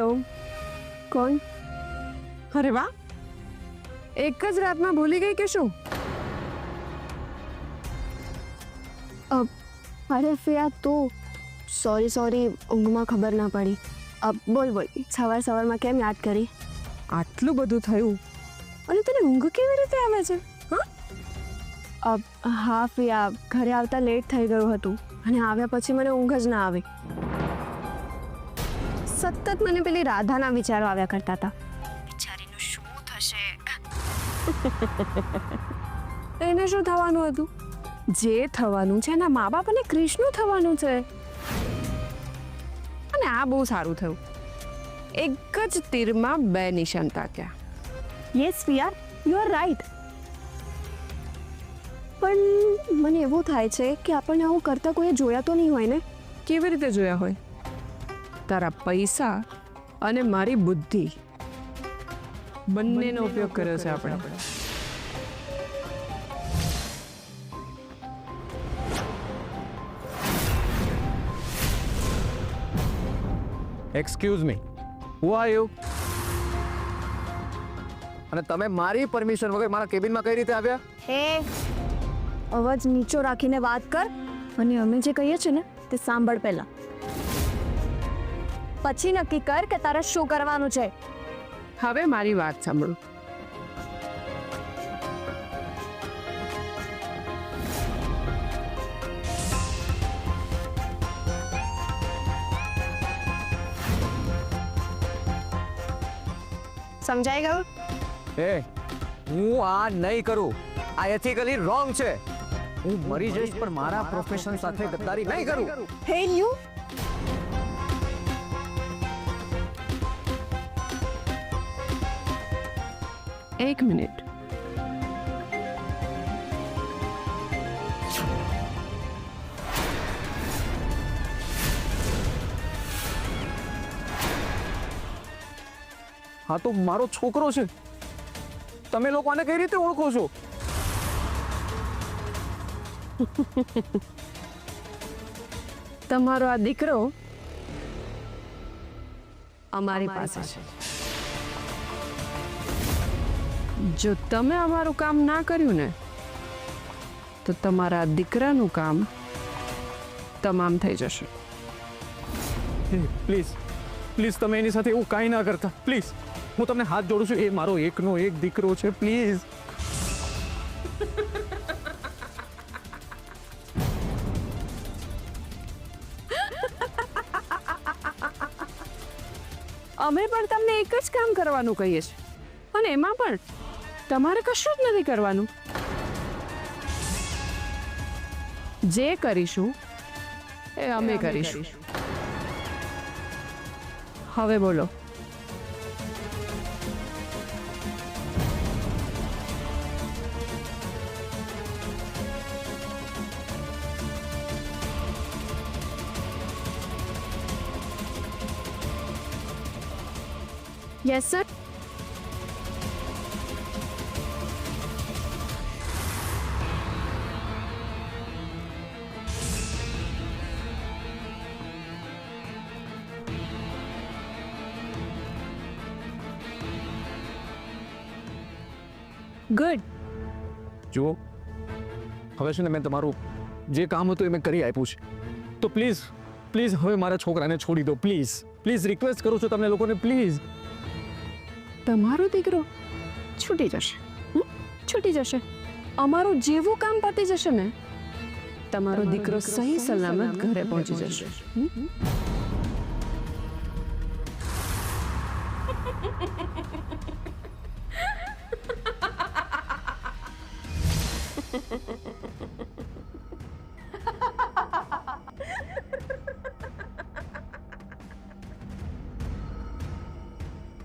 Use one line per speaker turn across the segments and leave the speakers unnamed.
Hello, કોણ? અરે વાહ, એક જ રાતમાં ભૂલી ગઈ કે શું?
અરે ફિયા તું સોરી ઊંઘમાં ખબર ના પડી. બોલ સવારમાં કેમ યાદ કરી?
આટલું બધું થયું અને તને ઊંઘ કેવી રીતે આવે છે?
હા ફિયા, ઘરે આવતા લેટ થઈ ગયું હતું અને આવ્યા પછી મને ઊંઘ જ ના આવી. સતત મને પેલી રાધાના વિચારો આવ્યા કરતા હતા. બિચારીનું શું થશે?
એને શું થવાનું હતું? જે થવાનું છે એના મા બાપ અને ક્રિશનું થવાનું છે. અને આ બહુ સારું થયું, એક જ તીરમાં બે નિશાન તાક્યા.
Yes Fia, you are right. પણ મને એવું થાય છે કે આપણને આવું કરતા કોઈએ જોયા તો નહીં હોય ને?
કેવી રીતે જોયા હોય? તારા પૈસા અને મારી બુદ્ધિ બંનેનો ઉપયોગ કર્યો છે આપણે.
Excuse me, who are you? અને તમે મારી પરમિશન વગર મારા કેબિનમાં કઈ રીતે આવ્યા?
હે, અવાજ નીચો રાખીને વાત કર અને અમે જે કહીએ છીએ ને તે સાંભળ પહેલા. પછી નક્કી કર કે તારે શું કરવાનું છે.
હવે મારી વાત સાંભળો.
સમજાઈ ગયું?
એ હું આ નહીં કરું. આ એથિકલી રોંગ છે. હું મરી જઈશ પણ મારા પ્રોફેશન સાથે ગદ્દારી નહીં કરું.
હે યુ,
એક મિનિટ.
હા તો મારો છોકરો છે. તમે લોકો આને કઈ રીતે ઓળખો છો?
તમારો આ દીકરો અમારી પાસે છે. જો તમે અમારું કામ ના કર્યું ને તો તમારા દીકરાનું કામ તમામ થઈ જશે.
પ્લીઝ પ્લીઝ તમે એની સાથે એવું કાંઈ ના કરતા. પ્લીઝ, હું તમને હાથ જોડું છું. એ મારો એકનો એક દીકરો છે. પ્લીઝ.
અમે પણ તમને એક જ કામ કરવાનું કહીએ છીએ અને એમાં પણ તમારે કશું જ નથી કરવાનું. જે કરીશું એ અમે કરીશું. હવે બોલો.
Yes sir.
ગુડ.
જુઓ, હવે છે ને મેં તમારું જે કામ હતું એ મેં કરી આપ્યું છે. તો પ્લીઝ પ્લીઝ હવે મારા છોકરાને છોડી દો. પ્લીઝ પ્લીઝ રિક્વેસ્ટ કરું છું તમને લોકોને. પ્લીઝ.
તમારો દીકરો છૂટી જશે. છૂટી જશે. અમારું જેવું કામ પતી જશે ને, તમારો દીકરો સહી સલામત ઘરે પહોંચી જશે.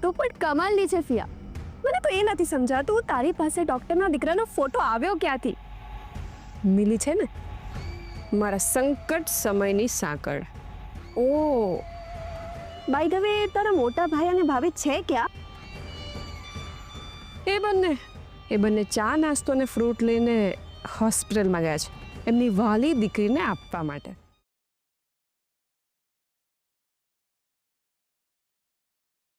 તું પણ કમાલની છે ફિયા. મને તો એ નથી સમજાતું તારી પાસે ડોક્ટરના દીકરાનો ફોટો આવ્યો ક્યાંથી?
મિલી છે ને, મારા સંકટ સમયની સાંકળ.
ઓ, બાય ધ વે તારા મોટા ભાઈ અને ભાભી છે ક્યાં?
એ બંને ચા નાસ્તો ને ફ્રૂટ લઈને હોસ્પિટલમાં ગયા છે એમની વાલી દીકરીને આપવા માટે.